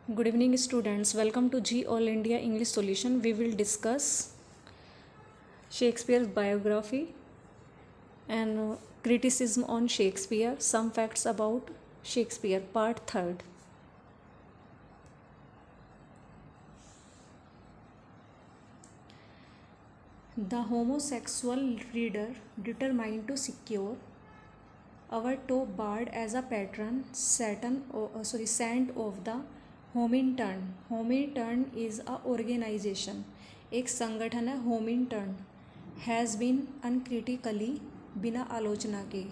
Good evening, students. Welcome to G All India English Solution. We will discuss Shakespeare's biography and criticism on Shakespeare, some facts about Shakespeare, part 3rd. The homosexual reader determined to secure our top bard as a patron saint of the Homintern. Homintern is a organization, एक संगठन है होमिंटन. Has been uncritically, बिना आलोचना के,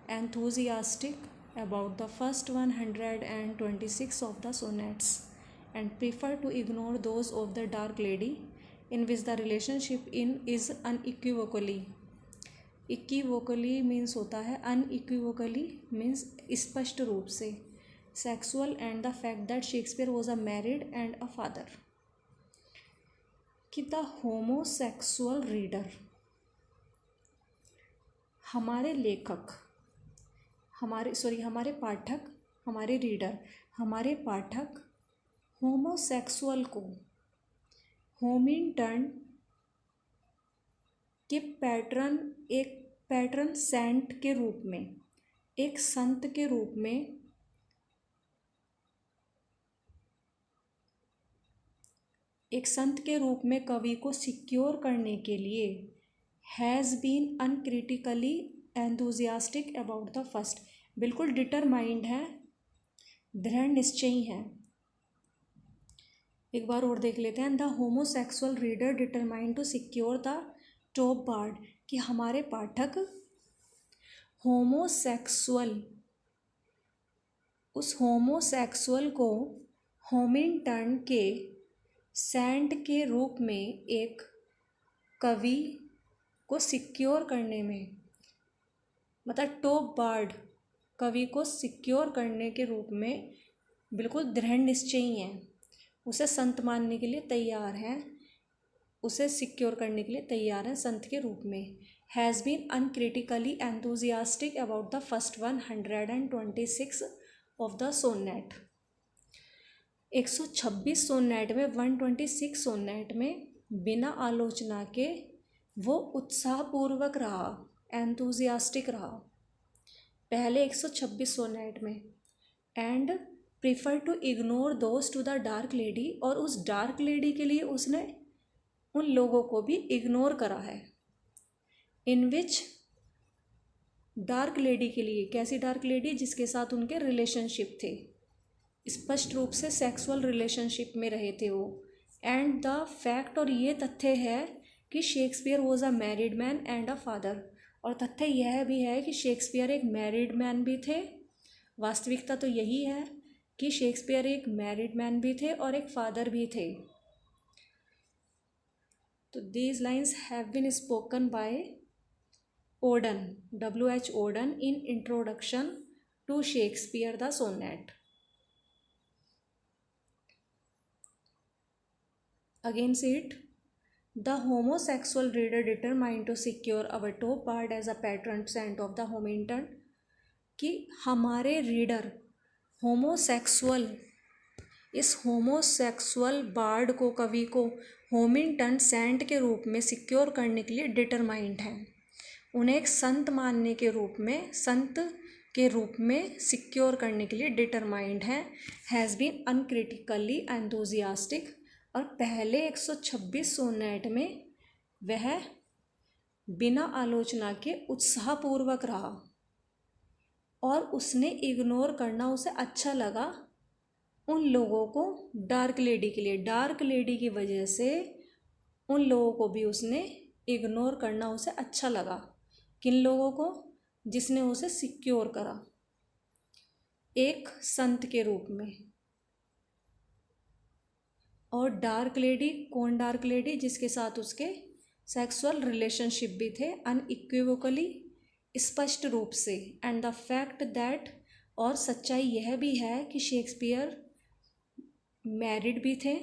enthusiastic about the first 126 of the sonnets and prefer to ignore those of the dark lady in which the relationship in is unequivocally. Equivocally means होता है unequivocally means स्पष्ट रूप से, sexual and the fact that Shakespeare was a married and a father. कि the homosexual reader, हमारे लेखक, हमारे पाठक, हमारे रीडर, हमारे पाठक होमोसेक्सुअल को होमिंटन के पैटर्न, एक पैटर्न सेंट के रूप में, एक संत के रूप में, एक संत के रूप में कवि को सिक्योर करने के लिए has been uncritically enthusiastic about the first, बिल्कुल डिटरमाइंड है, दृढ़ निश्चयी है. एक बार और देख लेते हैं. The homosexual reader determined to secure the top bard, कि हमारे पाठक होमोसेक्सुअल, उस होमोसेक्सुअल को होमिंटन के सेंट के रूप में एक कवि को सिक्योर करने में, मतलब टॉप बार्ड कवि को सिक्योर करने के रूप में बिल्कुल दृढ़ निश्चयी हैं, उसे संत मानने के लिए तैयार हैं, उसे सिक्योर करने के लिए तैयार हैं संत के रूप में. Has been uncritically enthusiastic about the first 126 of the sonnet. 126 sonnet में, 126 सोनेट में बिना आलोचना के वो उत्साहपूर्वक रहा, एंथुजियास्टिक रहा पहले 126 सोनेट में. And prefer to ignore those to the dark lady, और उस डार्क लेडी के लिए उसने उन लोगों को भी इग्नोर करा है. इन विच, डार्क लेडी के लिए, कैसी डार्क लेडी, जिसके साथ उनके रिलेशनशिप थे, स्पष्ट रूप से सेक्सुअल रिलेशनशिप में रहे थे वो. एंड द फैक्ट, और ये तथ्य है कि Shakespeare was a married man and a father, और तथ्य यह भी है कि शेक्सपियर एक मैरिड मैन भी थे. वास्तविकता तो यही है कि शेक्सपियर एक मैरिड मैन भी थे और एक फादर भी थे. तो these lines have been spoken by Auden, W.H. Auden, in introduction to Shakespeare the sonnet. Again say it. The homosexual reader determined to secure our top bard as a patron saint of the Hominton, कि हमारे reader homosexual, इस homosexual board को, कवि को होमिंटन Saint के रूप में secure करने के लिए डिटरमाइंड हैं, उन्हें एक संत मानने के रूप में, संत के रूप में सिक्योर करने के लिए डिटरमाइंड हैं. हैज़ बीन अनक्रिटिकली एंथुजियास्टिक, और पहले 126 सोनेट में वह बिना आलोचना के उत्साहपूर्वक रहा, और उसने इग्नोर करना उसे अच्छा लगा उन लोगों को, डार्क लेडी के लिए, डार्क लेडी की वजह से उन लोगों को भी उसने इग्नोर करना उसे अच्छा लगा. किन लोगों को? जिसने उसे सिक्योर करा एक संत के रूप में. और डार्क लेडी, कौन डार्क लेडी? जिसके साथ उसके सेक्सुअल रिलेशनशिप भी थे अनइक्विवोकली, स्पष्ट रूप से. एंड द फैक्ट दैट, और सच्चाई यह भी है कि शेक्सपियर मैरिड भी थे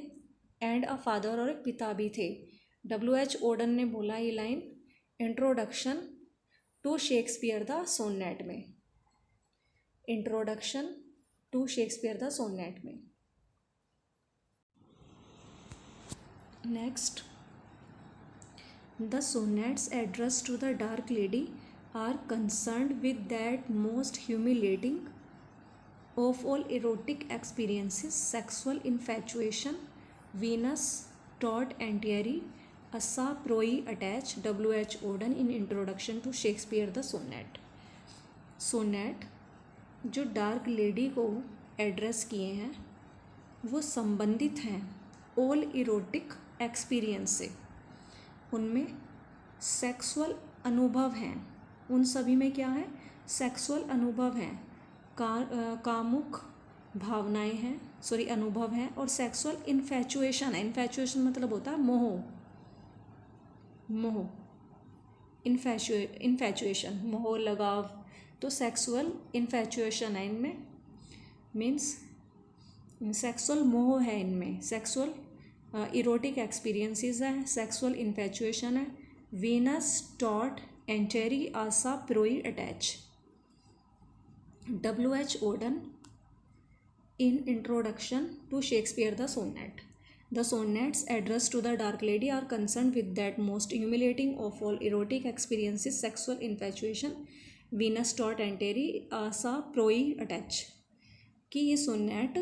एंड अ फादर, और एक पिता भी थे. W.H. ओडन ने बोला ये line introduction to Shakespeare the sonnet में, introduction to Shakespeare the sonnet में. Next, the sonnets address to the dark lady are concerned with that most humiliating of all erotic experiences, sexual infatuation. Venus taught Antieri, Assa Proi attach, W.H. Auden in Introduction to Shakespeare the Sonnet. Sonnet जो dark lady को address किए हैं वो संबंधित हैं all erotic experience से, उनमें sexual अनुभव हैं, उन सभी में क्या है, सेक्सुअल अनुभव हैं, कामुक भावनाएं हैं, अनुभव हैं, और सेक्सुअल इन्फैचुएशन है। इन्फैचुएशन मतलब होता है मोह, इन्फैचुएशन मोह लगाव, तो सेक्सुअल इन्फैचुएशन है इनमें, मीन्स सेक्सुअल मोह है इनमें, सेक्सुअल इरोटिक एक्सपीरियंसेस है, सेक्सुअल इन्फैचुएशन है। वीनस टॉट एंटेरी आसा प्रोई अटैच, W.H. Auden in Introduction to Shakespeare the Sonnet. The sonnets addressed to the dark lady are concerned with that most humiliating of all erotic experiences, sexual infatuation. Venus taught Antieri, Asa Proi attach. कि ये sonnet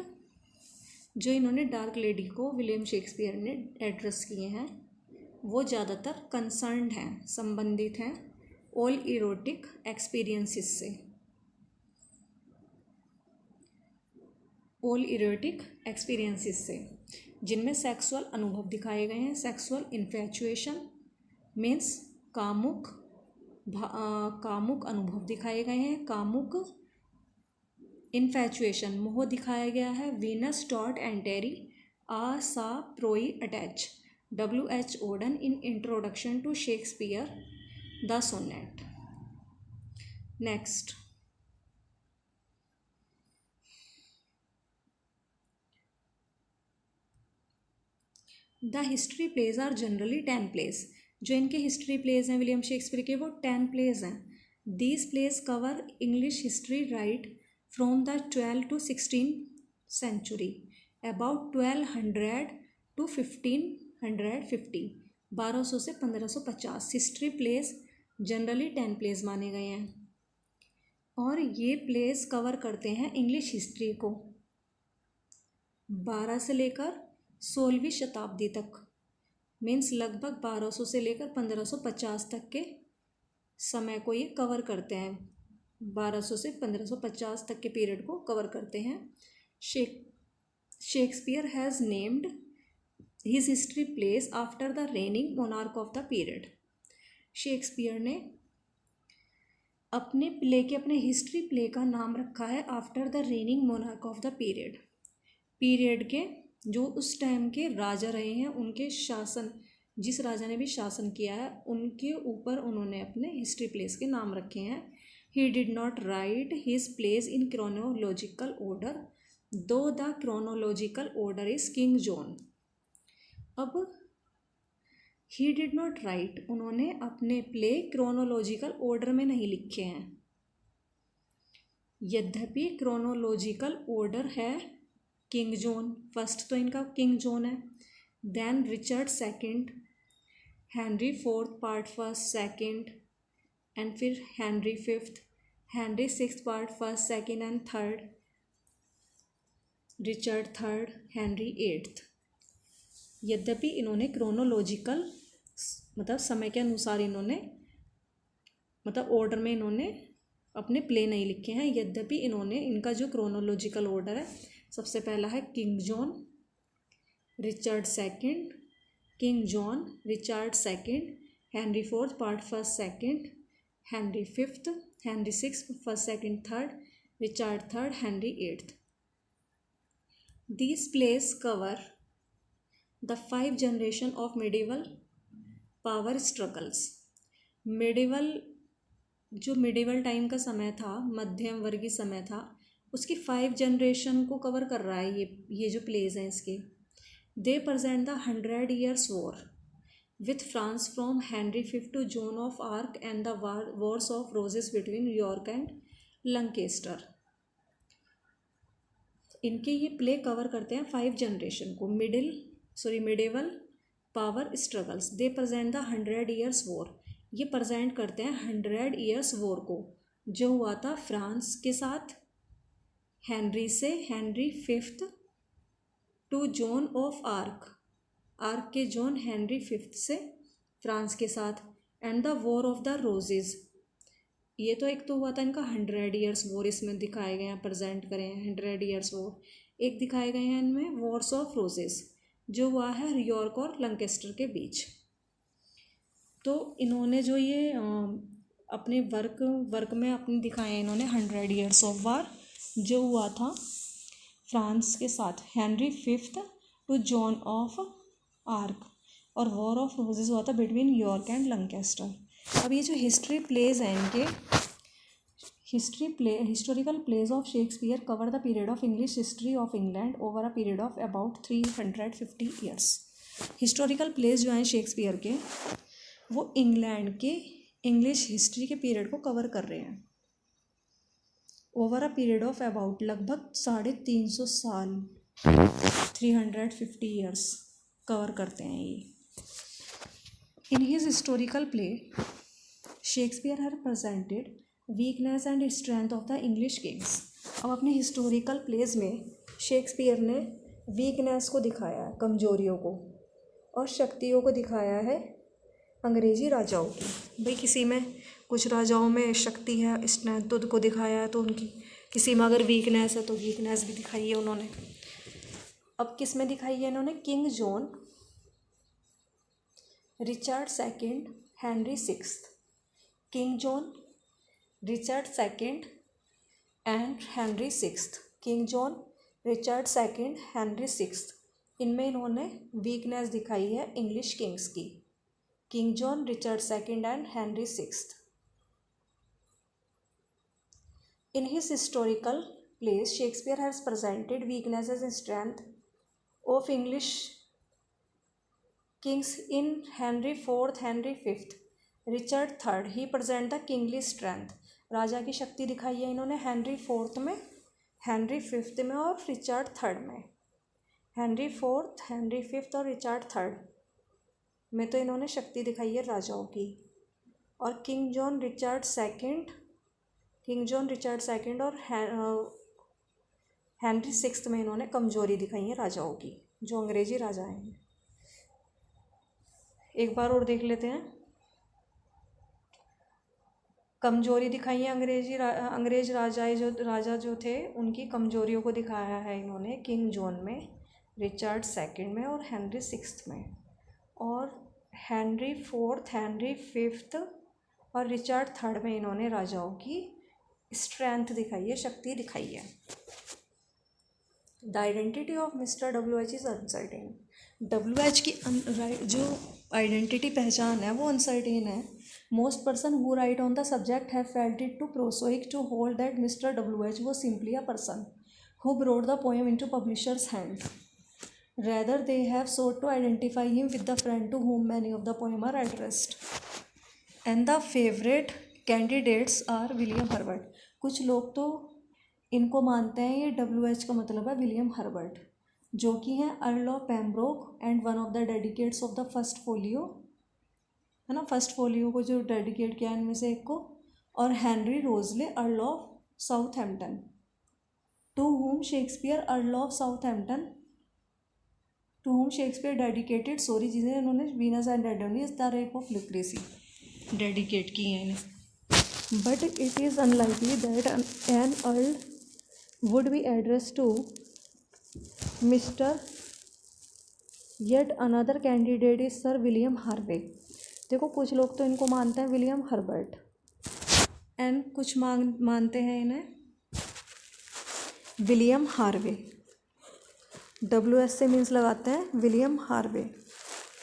जो इन्होंने dark lady को William Shakespeare ने address किए हैं वो ज़्यादातर कंसर्न्ड हैं, संबंधित हैं ऑल इरोटिक एक्सपीरियंसेस से, ऑल इरोटिक एक्सपीरियंसेस से, जिनमें सेक्सुअल अनुभव दिखाए गए हैं। सेक्सुअल इन्फैचुएशन मीन्स कामुक अनुभव दिखाए गए हैं, कामुक इन्फैचुएशन मोह दिखाया गया है। वीनस टॉट एंटेरी आ सा प्रोई अटैच, W.H. Auden in Introduction to Shakespeare the Sonnet. Next, the history plays are generally 10 plays. जो इनके हिस्ट्री प्लेज हैं विलियम शेक्सपियर के वो 10 प्लेज हैं। These plays cover English history right from the 12 to 16 century, about 1200 to 1550, 1200 से 1550। History pledge generally 10 pledge माने गए हैं और ये प्लेज कवर करते हैं इंग्लिश हिस्ट्री को 12 से लेकर 16वीं शताब्दी तक, मीन्स लगभग 1200 से लेकर 1550 तक के समय को ये कवर करते हैं। 1200 से 1550 तक के पीरियड को कवर करते हैं। Shakespeare has named his history place after the raining monarch of the period. Shakespeare ने अपने प्ले के, अपने हिस्ट्री प्ले का नाम रखा है after the raining monarch of the period के जो उस टाइम के राजा रहे हैं, उनके शासन, जिस राजा ने भी शासन किया है उनके ऊपर उन्होंने अपने हिस्ट्री प्लेस के नाम रखे हैं। He did not write his plays in chronological order though the chronological order is King John. अब ही डिड नॉट राइट, उन्होंने अपने प्ले क्रोनोलॉजिकल ऑर्डर में नहीं लिखे हैं, यद्यपि क्रोनोलॉजिकल ऑर्डर है किंग जॉन, फर्स्ट तो इनका किंग जॉन है, then Richard second, Henry fourth part first second, and फिर Henry fifth, Henry six part first second and third, Richard third, Henry eighth. यद्यपि इन्होंने क्रोनोलॉजिकल मतलब समय के अनुसार इन्होंने मतलब ऑर्डर में इन्होंने अपने प्ले नहीं लिखे हैं, यद्यपि इन्होंने इनका जो क्रोनोलॉजिकल ऑर्डर है सबसे पहला है King John, Richard second, king John, Richard second, Henry fourth part first second, Henry fifth, Henry six first second third, Richard third, Henry eighth. These plays cover the 5 generation of medieval power struggles. जो medieval time का समय था, मध्यम वर्गीय समय था, उसकी 5 generation को कवर कर रहा है ये जो प्लेज हैं इसके। दे present the 100 years war with France from Henry V to Joan of Arc and the wars of roses between York and Lancaster. इनके ये प्ले कवर करते हैं 5 जनरेशन को, medieval power struggles. They present the 100 years war. ये present करते हैं 100 years war को, जो हुआ था फ्रांस के साथ, Henry fifth to John of Arc, Arc के जॉन हेनरी फिफ्थ से फ्रांस के साथ, and the war of the roses. ये तो एक तो हुआ था इनका 100 ईयर्स वॉर, इसमें दिखाए गए हैं, प्रेजेंट करें हैं 100 ईयर्स वॉर। एक दिखाए गए हैं इनमें वॉर्स ऑफ रोजेस, जो हुआ है यॉर्क और लंकेस्टर के बीच। तो इन्होंने जो ये अपने वर्क में अपने दिखाए हैं इन्होंने 100 ईयर्स ऑफ वार, जो हुआ था फ्रांस के साथ, Henry fifth to John of Arc, और वॉर ऑफ रोजेस हुआ था बिटवीन यॉर्क एंड लंकेस्टर। अब ये जो हिस्ट्री प्लेज हैं इनके, historical plays of Shakespeare cover the period of English history of England over a period of about 350 years. Historical plays जो हैं शेक्सपियर के, वो इंग्लैंड के इंग्लिश हिस्ट्री के पीरियड को कवर कर रहे हैं over a period of about, लगभग 350 साल, 350 ईयर्स कवर करते हैं ये। In his historical play Shakespeare have presented weakness and strength of the English kings. अब अपने हिस्टोरिकल प्लेस में शेक्सपियर ने वीकनेस को दिखाया है, कमजोरियों को, और शक्तियों को दिखाया है अंग्रेजी राजाओं की। भाई किसी में, कुछ राजाओं में शक्ति है, स्ट्रेंथ तो को दिखाया है, तो उनकी किसी में अगर वीकनेस है तो वीकनेस भी दिखाई है उन्होंने। अब किस में दिखाई है इन्होंने? King John, Richard second, Henry sixth. King John, Richard second and Henry sixth. King John, Richard second, Henry sixth, इनमें इन्होंने वीकनेस दिखाई है इंग्लिश किंग्स की। King John, Richard second and Henry sixth. In his historical plays, Shakespeare has presented weaknesses and strength of English kings in Henry IV, Henry V, Richard III. He present the kingly strength. राजा की शक्ति दिखाई है इन्होंने Henry fourth में, Henry fifth में और Richard third में। Henry fourth, Henry fifth और रिचर्ड थर्ड में तो इन्होंने शक्ति दिखाई है राजाओं की। और किंग जॉन, रिचर्ड सेकंड, और हेनरी सिक्स्थ में इन्होंने कमजोरी दिखाई है राजाओं की, जो अंग्रेजी राजा हैं। एक बार और देख लेते हैं। कमजोरी दिखाई है अंग्रेज राजा जो थे, उनकी कमजोरियों को दिखाया है इन्होंने किंग जॉन में, रिचर्ड सेकंड में और हेनरी सिक्स्थ में। और हेनरी फोर्थ, हेनरी फिफ्थ और रिचर्ड थर्ड में इन्होंने राजाओं की स्ट्रेंथ दिखाई है, शक्ति दिखाई है। The identity of mister WH is uncertain. WH की जो आइडेंटिटी, पहचान है, वो अनसर्टेन है। Most person who write on the subject have felt it to prosaic to hold that mister WH was simply a person who brought the poem into publisher's hand. Rather, they have sought to identify him with the friend to whom many of the poems are addressed. And the favorite candidates are William Herbert. कुछ लोग तो इनको मानते हैं, ये WH का मतलब है विलियम हर्बर्ट, जो कि हैं earl of Pembroke and one of the dedicates of the first folio, है ना, फर्स्ट फोलियो को जो डेडिकेट किया इनमें से एक को। और Henry Wriothesley, earl of Southampton, to whom Shakespeare dedicated sorry, जिन्हें इन्होंने Venus and Adonis the rape of Lucrece dedicate की हैं इन्हें। But it is unlikely that an earl would be address to mister, yet another candidate is sir William Harvey. देखो, कुछ लोग तो इनको मानते हैं विलियम हर्बर्ट, एंड कुछ मानते हैं इन्हें विलियम हार्वे। डब्ल्यू.एस से मीन्स लगाते हैं विलियम हार्वे।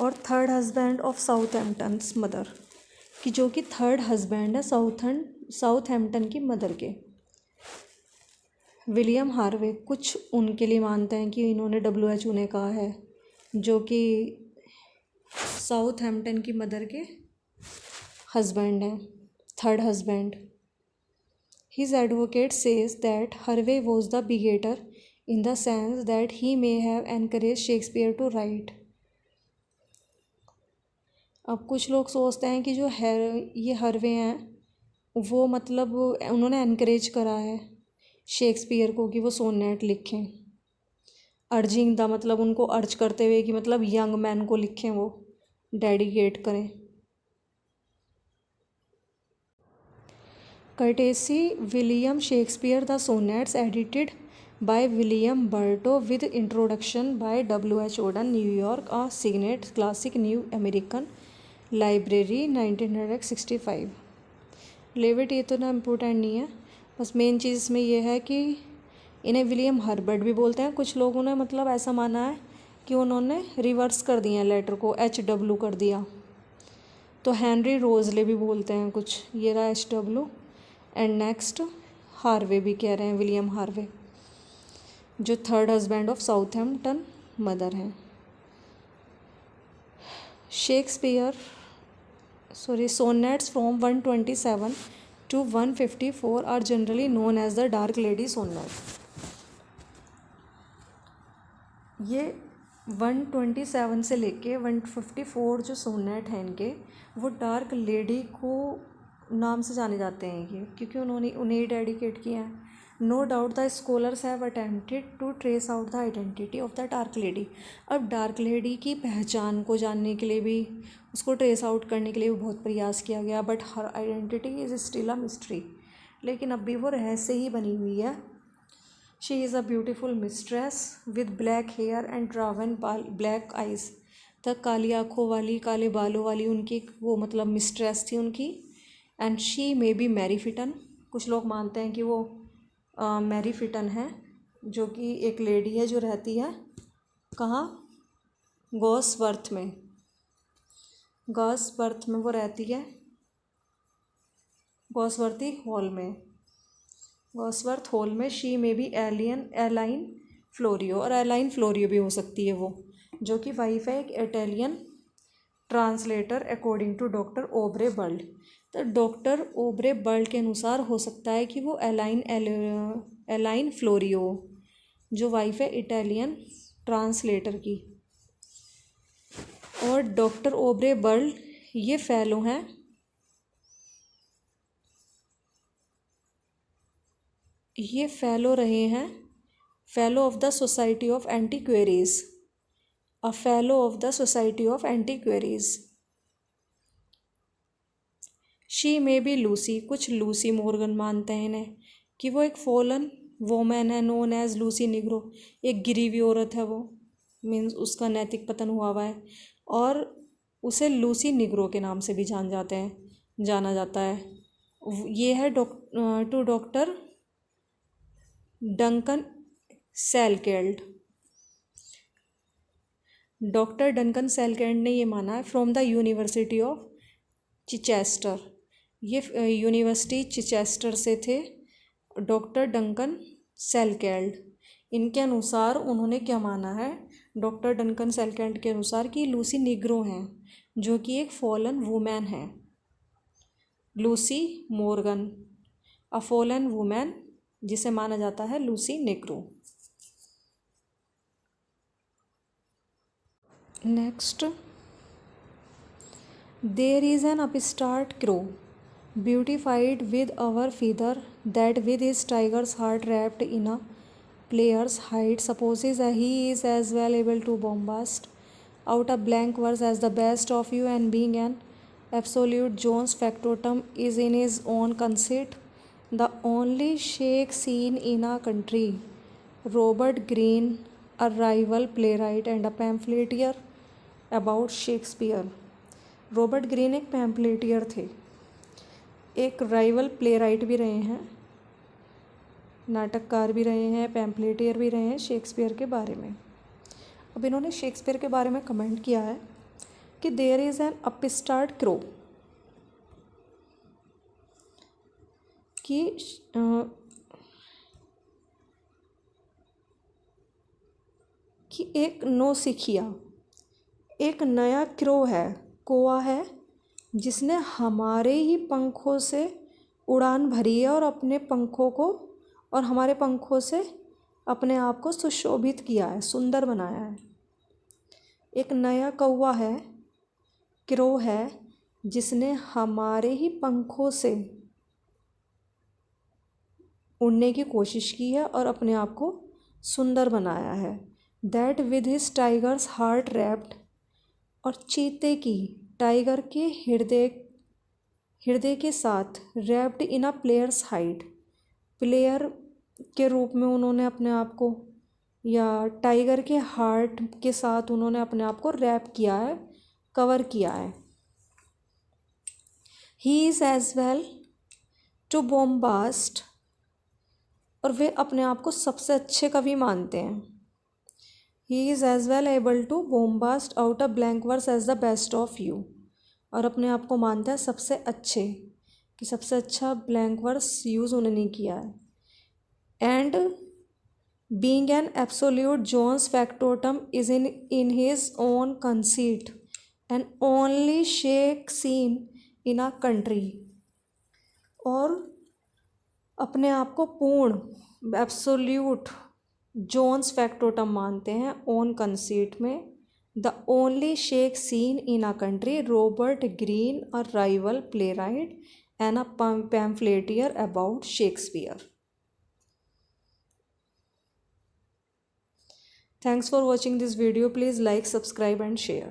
और थर्ड हस्बैंड ऑफ साउथहैम्पटन्स मदर, कि जो कि थर्ड हस्बैंड है साउथहैम्पटन की मदर के, विलियम हार्वे। कुछ उनके लिए मानते हैं कि इन्होंने डब्ल्यू.एच उन्हें कहा है, जो कि साउथहैम्पटन की मदर के हस्बैंड हैं, third husband. His advocate says that Harvey was the begetter in the sense that he may have encouraged Shakespeare to write. अब कुछ लोग सोचते हैं कि जो ये हार्वे हैं वो मतलब उन्होंने एनकरेज करा है शेक्सपियर को कि वो सोनेट लिखें, अर्जिंग द मतलब उनको अर्ज करते हुए कि मतलब यंग मैन को लिखें, वो डेडिकेट करें। Courtesy William Shakespeare the sonnets edited by William Burto with introduction by W.H. Auden, New York, a Signet Classic New American Library 1965। Levitt ये तो ना इम्पोर्टेंट नहीं है, बस मेन चीज़ इसमें यह है कि इन्हें विलियम हर्बर्ट भी बोलते हैं। कुछ लोगों ने मतलब ऐसा माना है कि उन्होंने रिवर्स कर दिया लेटर को, HW कर दिया, तो हेनरी रोजले भी बोलते हैं कुछ, ये रहा HW। एंड नेक्स्ट हार्वे भी कह रहे हैं, विलियम हार्वे जो third husband of Southampton mother हैं। Shakespeare sonnets from 127 to 154 are generally known as the dark lady sonnet. ये 127 से लेके 154 जो सोनेट हैं इनके, वो डार्क लेडी को नाम से जाने जाते हैं ये, क्योंकि उन्होंने उन्हें डेडिकेट किया है। No doubt the scholars have attempted to trace out the identity of the dark lady. अब डार्क लेडी की पहचान को जानने के लिए भी, उसको ट्रेस आउट करने के लिए भी बहुत प्रयास किया गया, but her identity is still a mystery, लेकिन अब भी वो रहस्य ही बनी हुई है। She is a beautiful mistress with black hair and drawn black eyes. तक काली आँखों वाली, काले बालों वाली उनकी वो मतलब मिस्ट्रेस थी उनकी। And she may be Mary Fitton, कुछ लोग मानते हैं कि वो मैरी फिटन है, जो कि एक लेडी है जो रहती है कहाँ, गॉसवर्थ में, गॉसवर्थ में वो रहती है, गॉसवर्थी हॉल में, गॉसवर्थ हॉल में। She may B align Florio, और एलाइन फ्लोरियो भी हो सकती है वो, जो कि वाइफ है एक Italian translator according to doctor Aubrey Burl. तो डॉक्टर ओब्रे बर्ल्ड के अनुसार हो सकता है कि वो एलाइन फ्लोरियो, जो वाइफ है इटालियन ट्रांसलेटर की। और डॉक्टर ओब्रे बर्ल्ड ये फेलो हैं, ये फेलो रहे हैं, fellow of the society of antiquaries, a fellow of the society of antiquaries. She may be Lucy, कुछ लूसी मॉर्गन मानते हैं इन्हें कि वो एक फॉलन वोमैन है, नोन एज लूसी निग्रो, एक गिरी हुई औरत है वो, मीन्स उसका नैतिक पतन हुआ है, और उसे लूसी निग्रो के नाम से भी जाना जाता है। ये है to doctor Duncan Salkeld. Doctor Duncan Salkeld ने ये माना है from the university of Chichester, ये यूनिवर्सिटी चिचेस्टर से थे डॉक्टर डंकन सेलकेल्ड। इनके अनुसार उन्होंने क्या माना है, डॉक्टर डंकन सेलकेल्ड के अनुसार कि लूसी निग्रो हैं, जो कि एक फॉलन वुमेन है, Lucy Morgan, a fallen women, जिसे माना जाता है Lucy Negro. Next, there is an upstart crow beautified with our feather that with his tiger's heart wrapped in a player's hide supposes he is as well able to bombast out a blank verse as the best of you, and being an absolute Jones factotum is in his own conceit the only shake seen in a country. Robert Greene, a rival playwright and a pamphleteer about Shakespeare। Robert Greene एक पैम्पलेटियर थे, एक rival playwright भी रहे हैं, नाटककार भी रहे हैं, पैम्पलेटियर भी रहे हैं शेक्सपियर के बारे में। अब इन्होंने शेक्सपियर के बारे में कमेंट किया है कि there is an upstart crow, कि एक नौसिखिया, एक नया क्रो है, कोआ है, जिसने हमारे ही पंखों से उड़ान भरी है और अपने पंखों को और हमारे पंखों से अपने आप को सुशोभित किया है, सुंदर बनाया है। एक नया कौवा है क्रो है जिसने हमारे ही पंखों से उड़ने की कोशिश की है और अपने आप को सुंदर बनाया है। That with his tigers heart wrapped, और चीते की टाइगर के हृदय के साथ wrapped in a players hide, player के रूप में उन्होंने अपने आप को, या टाइगर के हार्ट के साथ उन्होंने अपने आप को रैप किया है, कवर किया है। He is as well to bombast, और वे अपने आप को सबसे अच्छे कवि मानते हैं। He is as well able to bombast out a blank verse as the best of you, और अपने आप को मानता है सबसे अच्छे, कि सबसे अच्छा ब्लैंक वर्स यूज़ उन्होंने किया है। And being an absolute Jones factotum is in his own conceit and only shake scene in a country, और अपने आप को पूर्ण एब्सोल्यूट जोन्स फैक्टोटम मानते हैं ओन कंसीट में। The only shake scene in a country, Robert Greene, a rival playwright and a pamphleteer about Shakespeare. Thanks for watching this video. Please like, subscribe and share.